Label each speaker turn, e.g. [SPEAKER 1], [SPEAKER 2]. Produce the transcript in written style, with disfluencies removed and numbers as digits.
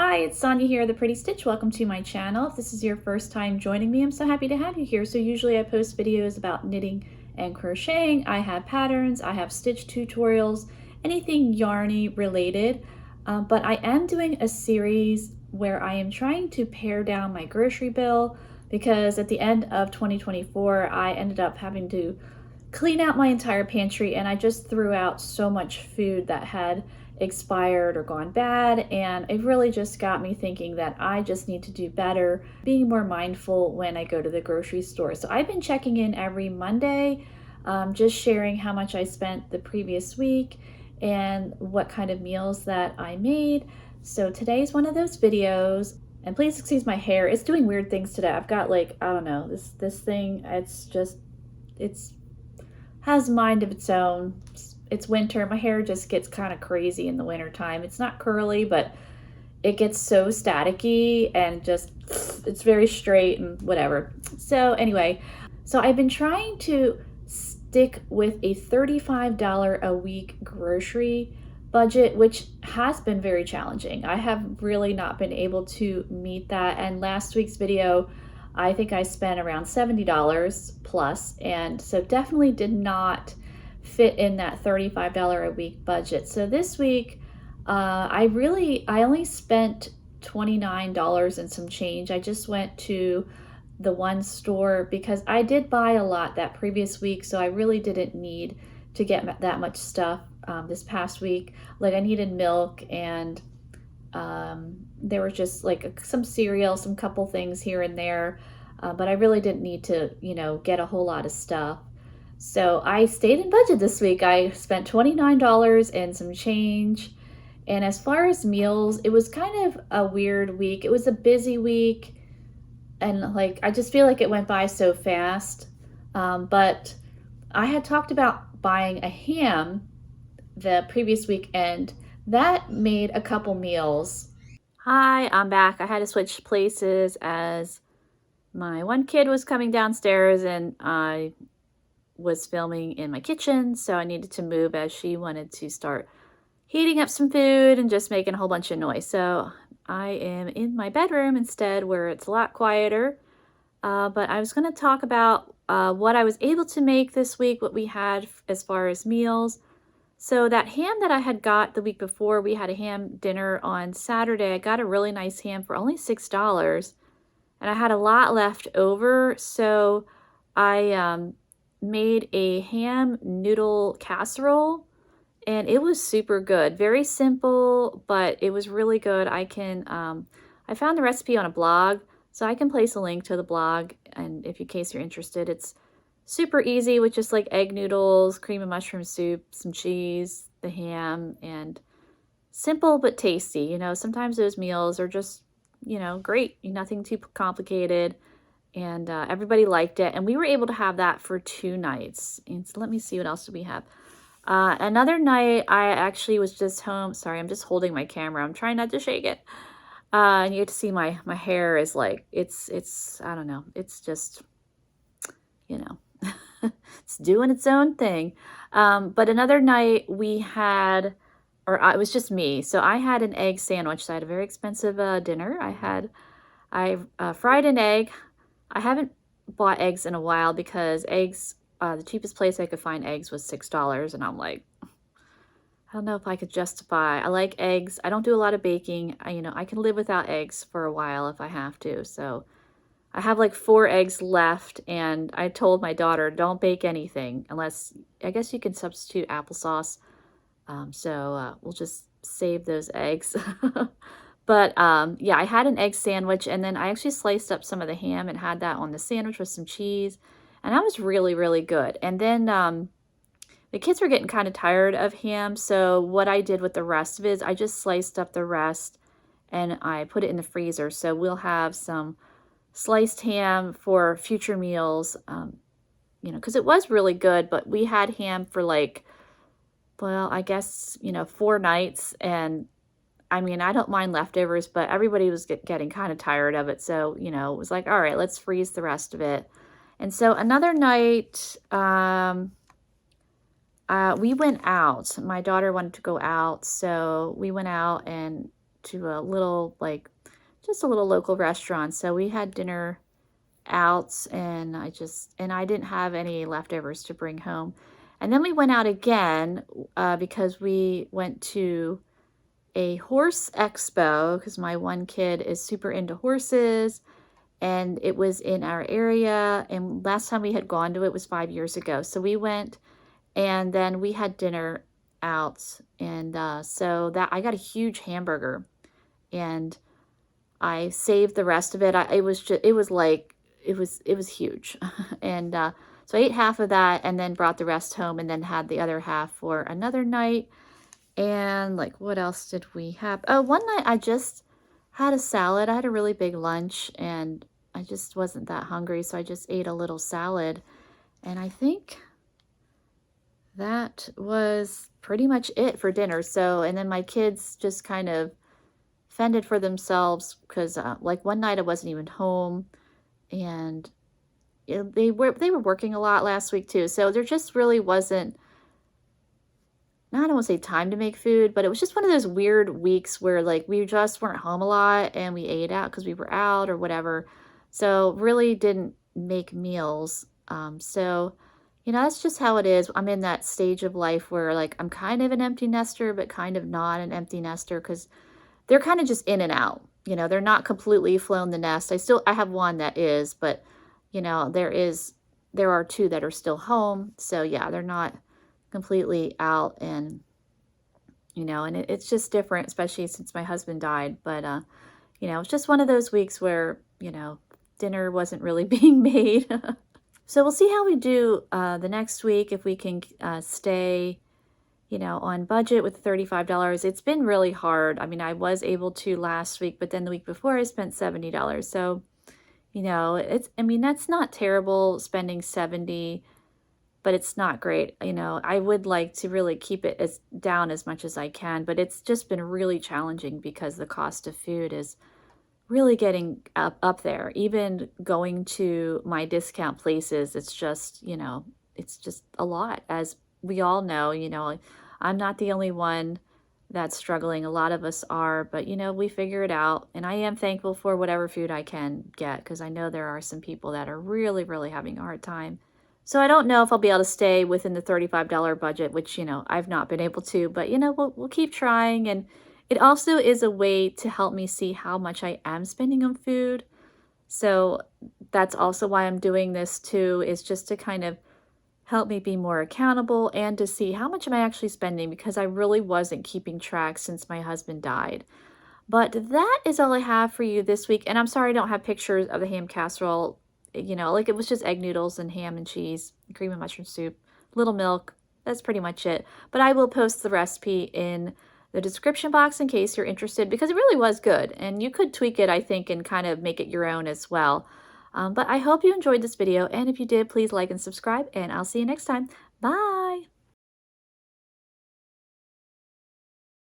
[SPEAKER 1] Hi, it's Sonia here, the Pretty Stitch. Welcome to my channel. If this is your first time joining me, I'm so happy to have you here. So usually I post videos about knitting and crocheting. I have patterns, I have stitch tutorials, anything yarny related. But I am doing a series where I am trying to pare down my grocery bill because at the end of 2024, I ended up having to clean out my entire pantry and I just threw out so much food that had expired or gone bad, and it really just got me thinking that I just need to do better, being more mindful when I go to the grocery store. So I've been checking in every Monday, just sharing how much I spent the previous week and what kind of meals that I made. So today's one of those videos. And please excuse my hair, it's doing weird things today. I've got like, I don't know, this thing, it's has a mind of its own. It's winter. My hair just gets kind of crazy in the winter time. It's not curly, but it gets so staticky and just it's very straight and whatever. So anyway, so I've been trying to stick with a $35 a week grocery budget, which has been very challenging. I have really not been able to meet that. And last week's video, I think I spent around $70 plus, and so definitely did not fit in that $35 a week budget. So this week, I only spent $29 and some change. I just went to the one store because I did buy a lot that previous week, so I really didn't need to get that much stuff this past week. Like I needed milk and there were just like some cereal, some couple things here and there, but I really didn't need to, get a whole lot of stuff. So I stayed in budget this week. I spent $29 and some change. And as far as meals, it was kind of a weird week. It was a busy week, and like I just feel like it went by so fast. But I had talked about buying a ham the previous weekend. That made a couple meals. Hi, I'm back. I had to switch places as my one kid was coming downstairs and I was filming in my kitchen, so I needed to move as she wanted to start heating up some food and just making a whole bunch of noise. So I am in my bedroom instead, where it's a lot quieter. But I was going to talk about what I was able to make this week, what we had as far as meals. So that ham that I had got the week before, we had a ham dinner on Saturday. I got a really nice ham for only $6, and I had a lot left over. So I made a ham noodle casserole, and it was super good. Very simple, but it was really good. I found the recipe on a blog, so I can place a link to the blog, and in case you're interested, it's super easy with just like egg noodles, cream of mushroom soup, some cheese, the ham, and simple but tasty. Sometimes those meals are just, great. Nothing too complicated. And everybody liked it. And we were able to have that for 2 nights. And so let me see, what else do we have? Another night, I actually was just home. Sorry, I'm just holding my camera. I'm trying not to shake it. And you get to see my hair is like, it's I don't know. It's just, it's doing its own thing. But another night we had, it was just me. So I had an egg sandwich. So I had a very expensive dinner. I fried an egg. I haven't bought eggs in a while because eggs, the cheapest place I could find eggs was $6. And I'm like, I don't know if I could justify. I like eggs. I don't do a lot of baking. I can live without eggs for a while if I have to. So I have like 4 eggs left, and I told my daughter, don't bake anything unless, I guess you can substitute applesauce. So we'll just save those eggs. But yeah, I had an egg sandwich, and then I actually sliced up some of the ham and had that on the sandwich with some cheese, and that was really, really good. And then the kids were getting kind of tired of ham, so what I did with the rest of it is I just sliced up the rest and I put it in the freezer. So we'll have some sliced ham for future meals, because it was really good, but we had ham for like, well, I guess, 4 nights, and I mean, I don't mind leftovers, but everybody was getting kind of tired of it. So, it was like, all right, let's freeze the rest of it. And so another night, we went out. My daughter wanted to go out, so we went out and to a little, like, just a little local restaurant. So we had dinner out, and I didn't have any leftovers to bring home. And then we went out again because we went to a horse expo because my one kid is super into horses, and it was in our area. And last time we had gone to it was 5 years ago. So we went, and then we had dinner out, and so that I got a huge hamburger, and I saved the rest of it. It was just, it was huge. And so I ate half of that and then brought the rest home and then had the other half for another night. And like, what else did we have? Oh, one night I just had a salad. I had a really big lunch and I just wasn't that hungry. So I just ate a little salad. And I think that was pretty much it for dinner. So, and then my kids just kind of fended for themselves because like one night I wasn't even home, and they were working a lot last week too. So there just really wasn't, I don't want to say time to make food, but it was just one of those weird weeks where like we just weren't home a lot and we ate out because we were out or whatever. So really didn't make meals. So, you know, that's just how it is. I'm in that stage of life where like I'm kind of an empty nester, but kind of not an empty nester because they're kind of just in and out. You know, they're not completely flown the nest. I have one that is, but you know, there are two that are still home. So yeah, they're not completely out, and you know, and it's just different, especially since my husband died. But you know, it's just one of those weeks where, you know, dinner wasn't really being made. So we'll see how we do the next week, if we can stay, you know, on budget with $35. It's been really hard. I mean, I was able to last week, but then the week before I spent $70. So, you know, I mean, that's not terrible spending 70, but it's not great. You know, I would like to really keep it down as much as I can, but it's just been really challenging because the cost of food is really getting up there. Even going to my discount places, it's just, you know, it's just a lot. As we all know, you know, I'm not the only one that's struggling. A lot of us are, but you know, we figure it out. And I am thankful for whatever food I can get because I know there are some people that are really, really having a hard time. So I don't know if I'll be able to stay within the $35 budget, which, you know, I've not been able to, but you know, we'll keep trying. And it also is a way to help me see how much I am spending on food. So that's also why I'm doing this too, is just to kind of help me be more accountable and to see how much am I actually spending, because I really wasn't keeping track since my husband died. But that is all I have for you this week. And I'm sorry I don't have pictures of the ham casserole. You know, like it was just egg noodles and ham and cheese, cream and mushroom soup, little milk. That's pretty much it. But I will post the recipe in the description box in case you're interested, because it really was good. And you could tweak it, I think, and kind of make it your own as well. But I hope you enjoyed this video. And if you did, please like and subscribe. And I'll see you next time. Bye.